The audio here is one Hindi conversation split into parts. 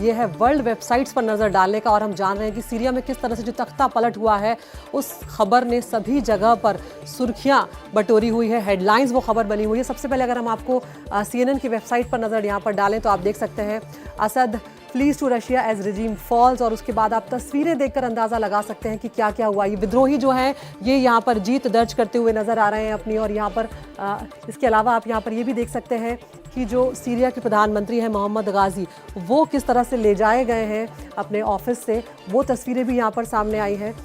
ये है वर्ल्ड वेबसाइट्स पर नज़र डालने का। और हम जान रहे हैं कि सीरिया में किस तरह से जो तख्ता पलट हुआ है उस खबर ने सभी जगह पर सुर्खियां बटोरी हुई है, हेडलाइंस वो खबर बनी हुई है। सबसे पहले अगर हम आपको CNN की वेबसाइट पर नज़र यहाँ पर डालें तो आप देख सकते हैं Assad flees to Russia as regime falls, और उसके बाद आप तस्वीरें देखकर अंदाज़ा लगा सकते हैं कि क्या क्या हुआ। ये विद्रोही जो हैं ये यहाँ पर जीत दर्ज करते हुए नज़र आ रहे हैं अपनी, और यहाँ पर इसके अलावा आप यहाँ पर ये भी देख सकते हैं कि जो सीरिया के प्रधानमंत्री हैं मोहम्मद गाजी, वो किस तरह से ले जाए गए हैं अपने ऑफिस से, वो तस्वीरें भी यहाँ पर सामने आई हैं।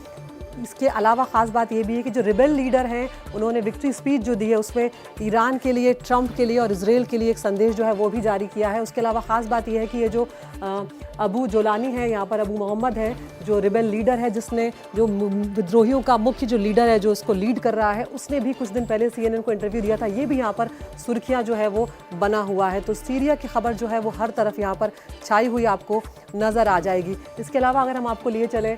इसके अलावा ख़ास बात ये भी है कि जो रिबेल लीडर हैं उन्होंने विक्ट्री स्पीच जो दी है उसमें ईरान के लिए, ट्रंप के लिए और इजराइल के लिए एक संदेश जो है वो भी जारी किया है। उसके अलावा ख़ास बात ये है कि ये जो अबू जोलानी है, यहाँ पर अबू मोहम्मद है जो रिबेल लीडर है, जिसने जो विद्रोहियों का मुख्य जो लीडर है जो इसको लीड कर रहा है, उसने भी कुछ दिन पहले CNN को इंटरव्यू दिया था। ये भी यहाँ पर सुर्खियाँ जो है वो बना हुआ है। तो सीरिया की खबर जो है वो हर तरफ यहाँ पर छाई हुई आपको नज़र आ जाएगी। इसके अलावा अगर हम आपको लिए चले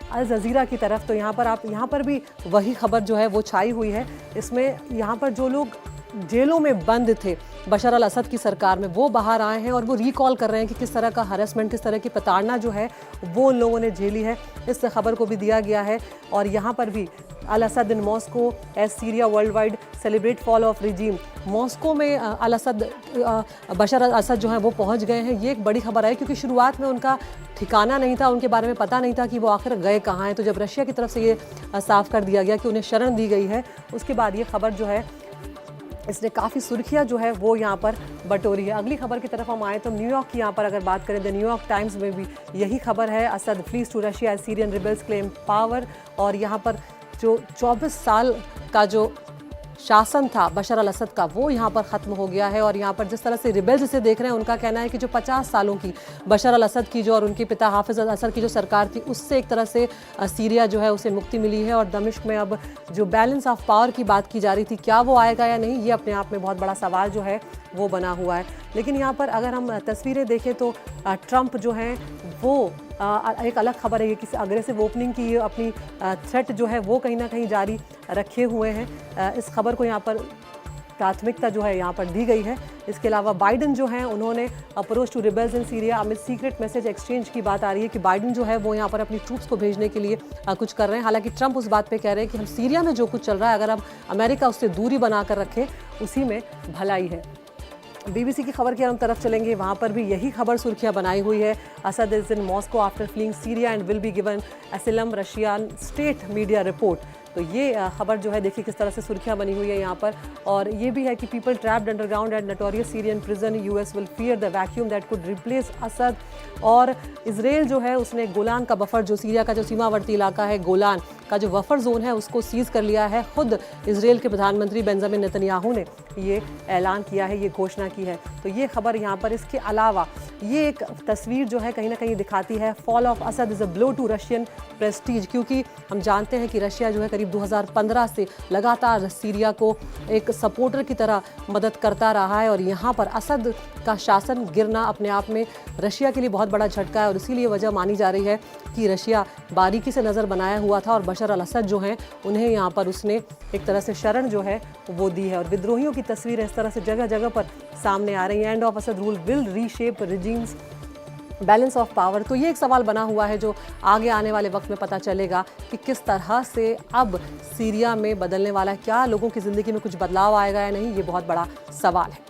अल जज़ीरा की तरफ, तो यहाँ पर भी वही खबर जो है वो छाई हुई है। इसमें यहाँ पर जो लोग जेलों में बंद थे बशर अल असद की सरकार में, वो बाहर आए हैं और वो रिकॉल कर रहे हैं कि किस तरह का हरेसमेंट, किस तरह की प्रताड़ना जो है वो उन लोगों ने झेली है। इस खबर को भी दिया गया है। और यहाँ पर भी al Assad in Moscow as Syria world wide celebrate fall of regime, Moscow में अल असद बशर अल असद जो है वो पहुंच गए हैं। ये एक बड़ी खबर है क्योंकि शुरुआत में उनका ठिकाना नहीं था, उनके बारे में पता नहीं था कि वो आखिर गए कहाँ हैं। तो जब रशिया की तरफ से ये साफ कर दिया गया कि उन्हें शरण दी गई है, उसके बाद ये खबर जो है इसने काफ़ी सुर्खियाँ जो है वो यहाँ पर बटोरी है। अगली खबर की तरफ हम आए तो न्यूयॉर्क की यहाँ पर अगर बात करें, द न्यूयॉर्क टाइम्स में भी यही खबर है, Assad flees to Russia as Syrian rebels claim power. और यहाँ पर जो 24 साल का जो शासन था बशर अल असद का, वो यहाँ पर ख़त्म हो गया है। और यहाँ पर जिस तरह से रिबेल्स इसे देख रहे हैं, उनका कहना है कि जो 50 सालों की बशर अल असद की जो और उनके पिता हाफिज़ अल असद की जो सरकार थी, उससे एक तरह से सीरिया जो है उसे मुक्ति मिली है। और दमिश्क में अब जो बैलेंस ऑफ पावर की बात की जा रही थी, क्या वो आएगा या नहीं, ये अपने आप में बहुत बड़ा सवाल जो है वो बना हुआ है। लेकिन यहाँ पर अगर हम तस्वीरें देखें तो ट्रंप जो हैं वो एक अलग खबर है, ये किसी अग्रेसिव ओपनिंग की अपनी थ्रेट जो है वो कहीं ना कहीं जारी रखे हुए हैं। इस खबर को यहाँ पर प्राथमिकता जो है यहाँ पर दी गई है। इसके अलावा बाइडन जो हैं उन्होंने approach to rebels in Syria amid secret message exchange की बात आ रही है कि बाइडन जो है वो यहाँ पर अपनी ट्रूप्स को भेजने के लिए कुछ कर रहे हैं। हालांकि ट्रंप उस बात पे कह रहे हैं कि हम सीरिया में जो कुछ चल रहा है, अगर हम अमेरिका उससे दूरी बनाकर रखें, उसी में भलाई है। BBC की खबर की हम तरफ चलेंगे, वहाँ पर भी यही खबर सुर्खियाँ बनाई हुई है, Assad is in Moscow after fleeing Syria and will be given asylum, Russian state media report. तो ये खबर जो है देखिए किस तरह से सुर्खियाँ बनी हुई है यहाँ पर। और ये भी है कि people trapped underground at notorious Syrian prison, US will fear the vacuum that could replace Assad. और इजराइल जो है उसने गोलान का बफर, जो सीरिया का जो सीमावर्ती इलाका है गोलान का जो बफर जोन है, उसको सीज कर लिया है। खुद इजराइल के प्रधानमंत्री बेंजामिन नेतन्याहू ने ये ऐलान किया है, ये घोषणा की है। तो ये खबर यहाँ पर। इसके अलावा ये एक तस्वीर जो है कहीं ना कहीं दिखाती है fall of Assad is a blow to Russian prestige, क्योंकि हम जानते हैं कि रशिया जो है करीब 2015 से लगातार सीरिया को एक सपोर्टर की तरह मदद करता रहा है। और यहाँ पर असद का शासन गिरना अपने आप में रशिया के लिए बहुत बड़ा झटका है। और इसीलिए वजह मानी जा रही है कि रशिया बारीकी से नज़र बनाया हुआ था और बशर अल असद जो हैं उन्हें यहाँ पर उसने एक तरह से शरण जो है वो दी है। और विद्रोहियों की तस्वीरें इस तरह से जगह जगह पर सामने आ रही हैं। End of Asad rule will reshape regimes, balance of power. तो ये एक सवाल बना हुआ है जो आगे आने वाले वक्त में पता चलेगा कि किस तरह से अब सीरिया में बदलने वाला है, क्या लोगों की ज़िंदगी में कुछ बदलाव आएगा या नहीं, ये बहुत बड़ा सवाल है।